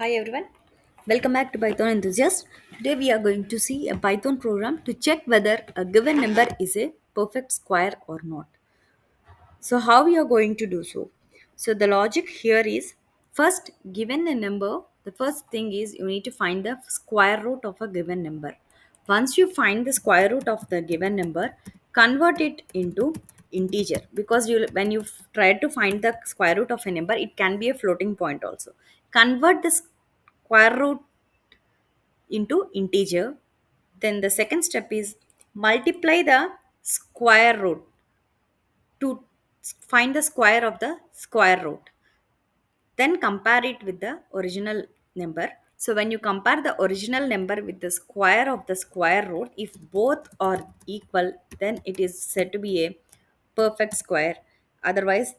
Hi everyone, welcome back to Python Enthusiast. Today we are going to see a Python program to check whether a given number is a perfect square or not. So how we are going to do so? So the logic here is first given a number, the first thing is you need to find the square root of a given number. Once you find the square root of the given number, convert it into integer because you when you try to find the square root of a number, it can be a floating point also. Convert the square root into integer. Then the second step is multiply the square root to find the square of the square root. Then compare it with the original number. So when you compare the original number with the square of the square root, if both are equal, then it is said to be a perfect square. Otherwise,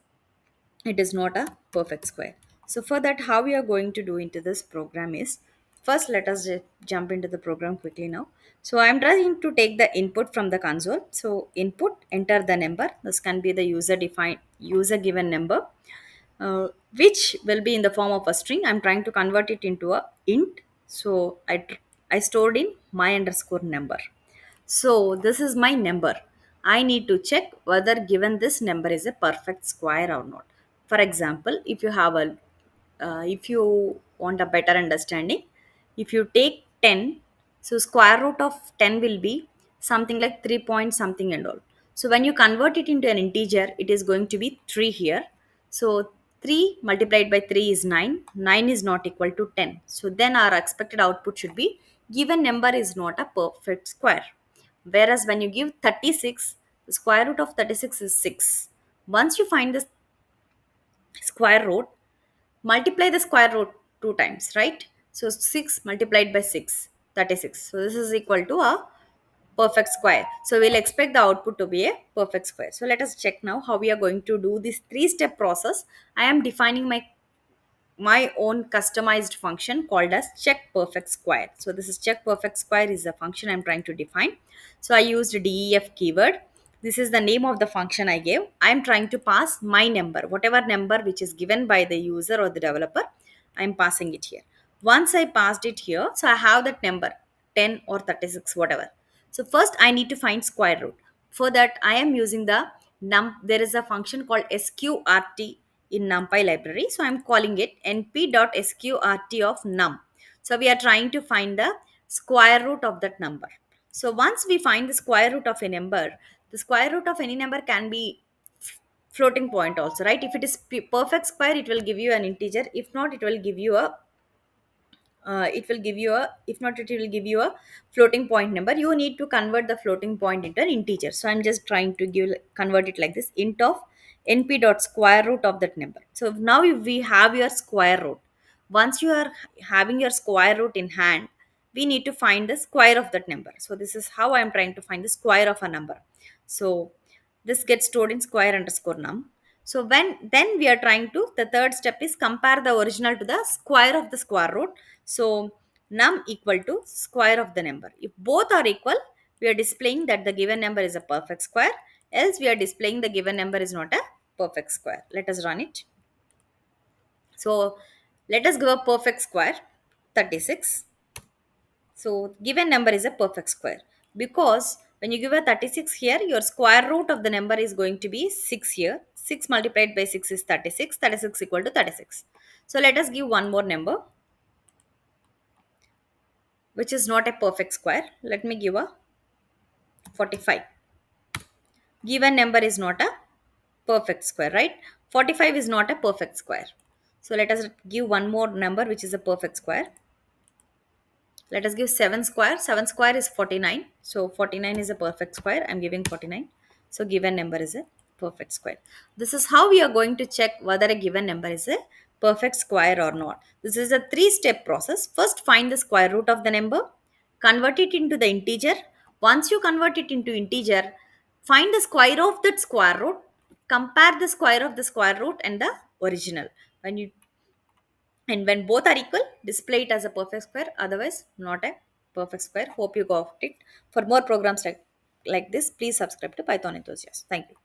it is not a perfect square. So for that, how we are going to do into this program is first let us jump into the program quickly now. So I'm trying to take the input from the console. So input, enter the number. This can be the user given number, which will be in the form of a string. I'm trying to convert it into a int. So I stored in my underscore number. So this is my number. I need to check whether given this number is a perfect square or not. For example, if you want a better understanding, if you take 10, so square root of 10 will be something like 3 point something and all. So when you convert it into an integer, it is going to be 3 here. So 3 multiplied by 3 is 9. 9 is not equal to 10. So then our expected output should be given number is not a perfect square. Whereas when you give 36, the square root of 36 is 6. Once you find the square root, multiply the square root two times, right? So 6 multiplied by 6, 36. So this is equal to a perfect square. So we'll expect the output to be a perfect square. So let us check now how we are going to do this three-step process. I am defining my own customized function called as check perfect square. So this is check perfect square is the function I'm trying to define. So I used def keyword. This is the name of the function I gave. I'm trying to pass my number, whatever number which is given by the user or the developer, I'm passing it here. Once I passed it here, so I have that number 10 or 36, whatever. So first I need to find square root. For that I am using the there is a function called sqrt in numpy library. So I'm calling it np.sqrt of num. So we are trying to find the square root of that number. So once we find the square root of a number, the square root of any number can be floating point also, right? If it is perfect square, it will give you an integer. If not, it will give you a if not it will give you a floating point number. You need to convert the floating point into an integer. So I'm just trying to convert it like this: int of np dot square root of that number. So now if we have your square root, once you are having your square root in hand, we need to find the square of that number. So this is how I'm trying to find the square of a number. So this gets stored in square underscore num. So when then we are trying to, the third step is compare the original to the square of the square root. So num equal to square of the number. If both are equal, we are displaying that the given number is a perfect square. Else we are displaying the given number is not a perfect square. Let us run it. So let us give a perfect square 36. So given number is a perfect square because when you give a 36 here, your square root of the number is going to be 6 here. 6 multiplied by 6 is 36. 36 equal to 36. So let us give one more number which is not a perfect square. Let me give a 45. Given number is not a perfect square, right? 45 is not a perfect square. So let us give one more number which is a perfect square. Let us give 7 square. 7 square is 49. So 49 is a perfect square. I'm giving 49. So given number is a perfect square. This is how we are going to check whether a given number is a perfect square or not. This is a three-step process. First, find the square root of the number. Convert it into the integer. Once you convert it into integer, find the square of that square root. Compare the square of the square root and the original. When both are equal, display it as a perfect square, otherwise not a perfect square. Hope you got it. For more programs like this, please subscribe to Python Enthusiast. Thank you.